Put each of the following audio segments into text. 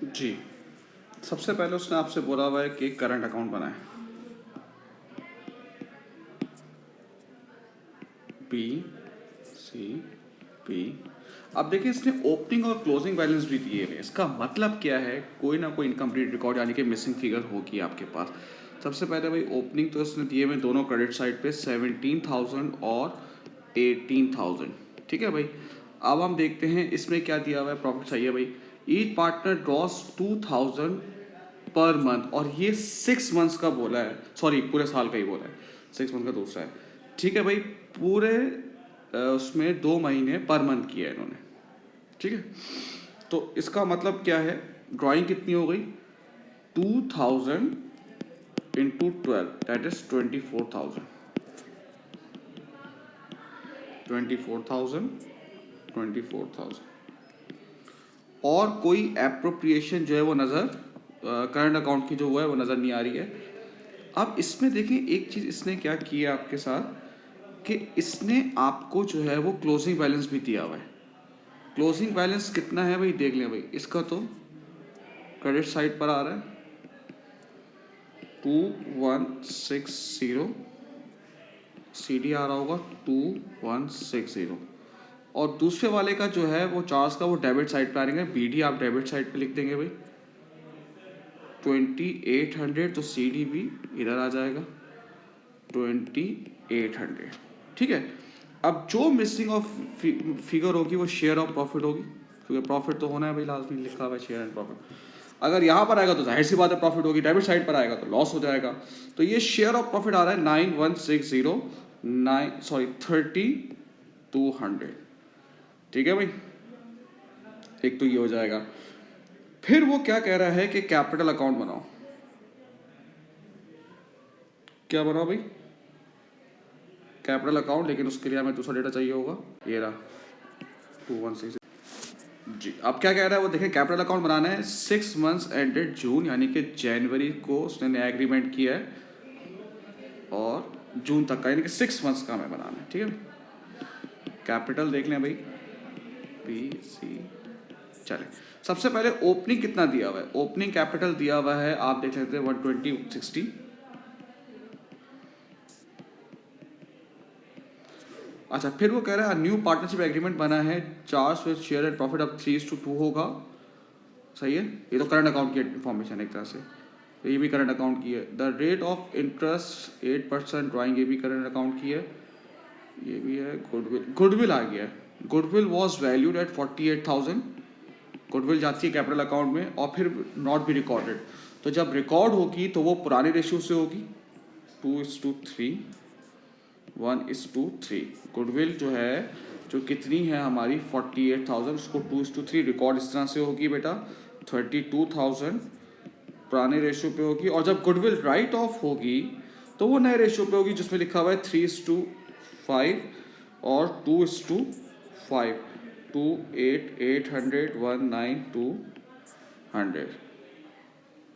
जी। सबसे पहले उसने आपसे बोला हुआ है कि करंट अकाउंट बनाएं। P C P. अब देखिए इसने ओपनिंग और क्लोजिंग बैलेंस भी दिए हुए हैं। इसका मतलब क्या है, कोई ना कोई इनकम्प्लीट रिकॉर्ड यानी कि मिसिंग फिगर होगी आपके पास। सबसे पहले भाई ओपनिंग तो इसने दिए हुए दोनों क्रेडिट साइड पे 17,000 और 18,000। ठीक है भाई। अब हम देखते हैं इसमें क्या दिया हुआ है, प्रॉफिट चाहिए भाई। ईच पार्टनर ड्रॉस 2,000 पर मंथ, और ये 6 मंथ्स का बोला है, सॉरी पूरे साल का ही बोला है, 6 मंथ का दूसरा है। ठीक है भाई। पूरे उसमें 2 महीने पर मंथ किया है इन्होंने। ठीक है। तो इसका मतलब क्या है, ड्राइंग कितनी हो गई, 2,000 × 12 दैट इज 24,000। 24,000, 24,000। और कोई एप्रोप्रिएशन जो है वो नज़र, करंट अकाउंट की जो वो है वो नज़र नहीं आ रही है। अब इसमें देखिए एक चीज़ इसने क्या किया आपके साथ, कि इसने आपको जो है वो क्लोजिंग बैलेंस भी दिया हुआ है। क्लोजिंग बैलेंस कितना है भाई, देख लें भाई। इसका तो क्रेडिट साइड पर आ रहा है 2160, CD आ रहा होगा 2160, और दूसरे वाले का जो है वो चार्ज का वो डेबिट साइड पे आ रहे हैं। BD आप डेबिट साइड पे लिख देंगे भाई 2800, तो CD भी इधर आ जाएगा 2800। ठीक है। अब जो मिसिंग ऑफ फिगर होगी वो शेयर ऑफ प्रॉफिट होगी, क्योंकि प्रॉफिट तो होना है भाई, लाजमी लिखा हुआ है शेयर एंड प्रॉफिट। अगर यहाँ पर आएगा तो जाहिर सी बात है प्रॉफिट होगी, डेबिट साइड पर आएगा तो लॉस हो जाएगा। तो ये शेयर ऑफ प्रॉफिट आ रहा है 9160, सॉरी 3200। ठीक है भाई। एक तो ये हो जाएगा। फिर वो क्या कह रहा है कि कैपिटल अकाउंट बनाओ। क्या बनाओ भाई, कैपिटल अकाउंट, लेकिन उसके लिए हमें दूसरा डेटा चाहिए होगा, ये रहा 2160। जी। अब क्या कह रहा है वो देखें, कैपिटल अकाउंट बनाना है 6 मंथ्स एंडेड जून, यानी कि जनवरी को उसने नया एग्रीमेंट किया है और जून तक का, यानी कि 6 मंथ्स का हमें बनाना है। ठीक है। कैपिटल देख लें भाई, PC। चले, सबसे पहले ओपनिंग कितना दिया हुआ है, ओपनिंग कैपिटल दिया हुआ है, आप देख सकते हैं 12060। अच्छा, फिर वो कह रहा है न्यू पार्टनरशिप एग्रीमेंट बना है, charge with share and profit अब 3:2 होगा। सही है। ये तो करंट अकाउंट की इन्फॉर्मेशन एक तरह से, ये भी करंट अकाउंट की है। The rate of interest 8%, drawing ये भी करंट अकाउंट की है, ये भी है। गुडविल, गुडविल आ गया है। Goodwill was valued at 48,000। Goodwill जाती है कैपिटल अकाउंट में, और फिर नॉट बी रिकॉर्डेड। तो जब रिकॉर्ड होगी तो वो पुराने रेशियो से होगी, 2:3, 1:3। गुडविल जो है, जो कितनी है हमारी 48,000, उसको 2:3 रिकॉर्ड इस तरह से होगी बेटा, 32,000 पुराने रेशियो पे होगी। और जब गुडविल राइट ऑफ होगी तो वो नए रेशियो पे होगी, जिसमें लिखा हुआ है 3:5 और 2:5, 800, 19200।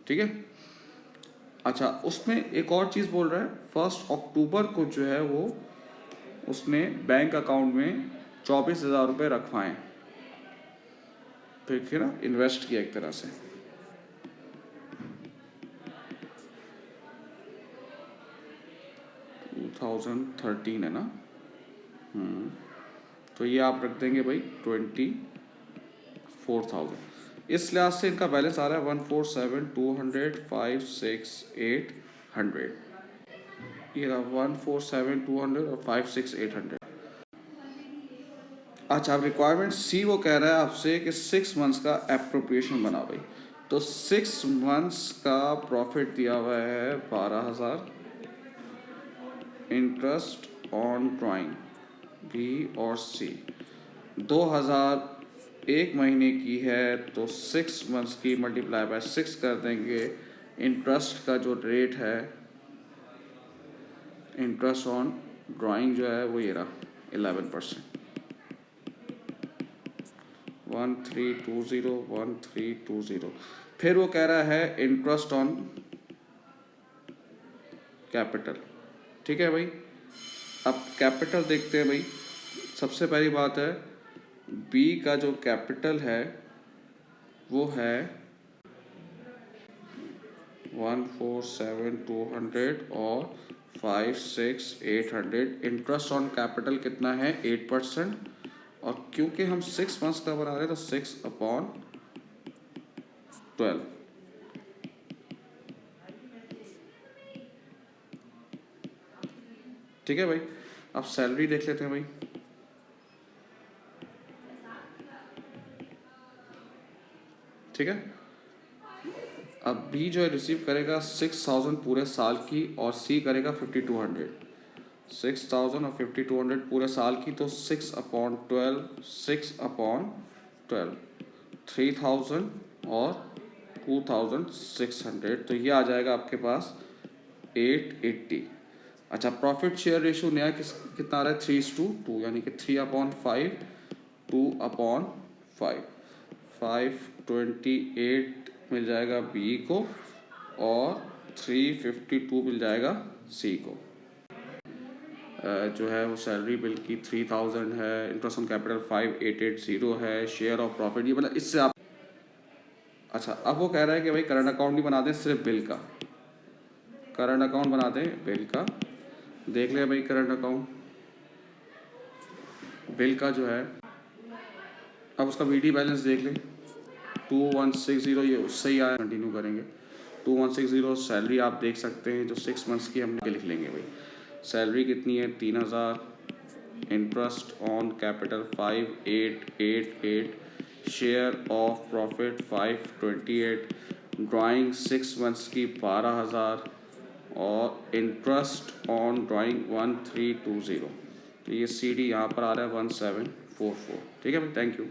ठीक है। अच्छा, उसमें एक और चीज़ बोल रहा है, 1 अक्टूबर को जो है वो उसने बैंक अकाउंट में 24,000 रुपये रखवाएं, फिर ना इन्वेस्ट किया एक तरह से। 2013 है ना। तो ये आप रख देंगे भाई 24,000। इस लिहाज से इनका बैलेंस आ रहा है 147, 200, 56800। ये रहा 147, 200 और 56800। अच्छा, अब रिक्वायरमेंट C वो कह रहा है आपसे कि 6 मंथ्स का एप्रोप्रिएशन बना भाई। तो 6 मंथ्स का प्रॉफिट दिया हुआ है 12,000, इंटरेस्ट ऑन ड्राइंग B और C 2,000 एक महीने की है, तो 6 मंथ्स की मल्टीप्लाई बाय 6 कर देंगे। इंटरेस्ट का जो रेट है, इंटरेस्ट ऑन ड्राइंग जो है वो ये रहा 11%। 1320, 1320। फिर वो कह रहा है इंटरेस्ट ऑन कैपिटल। ठीक है भाई। अब कैपिटल देखते हैं भाई। सबसे पहली बात है, B का जो कैपिटल है वो है 147,200 और 56,800। इंटरेस्ट ऑन कैपिटल कितना है 8%। और क्योंकि हम 6 मंथ्स का बना रहे हैं तो 6/12। ठीक है भाई, अब सैलरी देख लेते हैं भाई। ठीक है, अब बी जो है रिसीव करेगा 6,000 पूरे साल की और सी करेगा 5,200। 6,000 और 5,200 पूरे साल की, तो 6/12, 6/12, 3,000 और 2,600, तो ये आ जाएगा आपके पास 880। अच्छा, प्रॉफिट शेयर रेशियो नया कितना आ रहा है 3:2, यानी कि 3/5, 2/5, 528 मिल जाएगा बी को और 352 मिल जाएगा सी को। जो है वो सैलरी बिल की 3,000 है, इंटरेस्ट ऑन कैपिटल 5,880 है, शेयर ऑफ प्रॉफिट ये मतलब इससे आप। अच्छा, अब वो कह रहा है कि भाई करंट अकाउंट नहीं बना दें, सिर्फ बिल का करंट अकाउंट बना दें, बिल का। देख ले भाई करंट अकाउंट बिल का जो है, अब उसका वीडी बैलेंस देख ले 2160, ये उससे ही आया, कंटिन्यू करेंगे 2160। सैलरी आप देख सकते हैं जो 6 मंथ्स की हमने लिख लेंगे भाई। सैलरी कितनी है 3,000, interest on capital 5,888, share of profit 528, drawing 6 months की 12,000 और इंटरेस्ट ऑन ड्राइंग 1320। तो ये सी डी यहाँ पर आ रहा है 1744। ठीक है भाई, थैंक यू।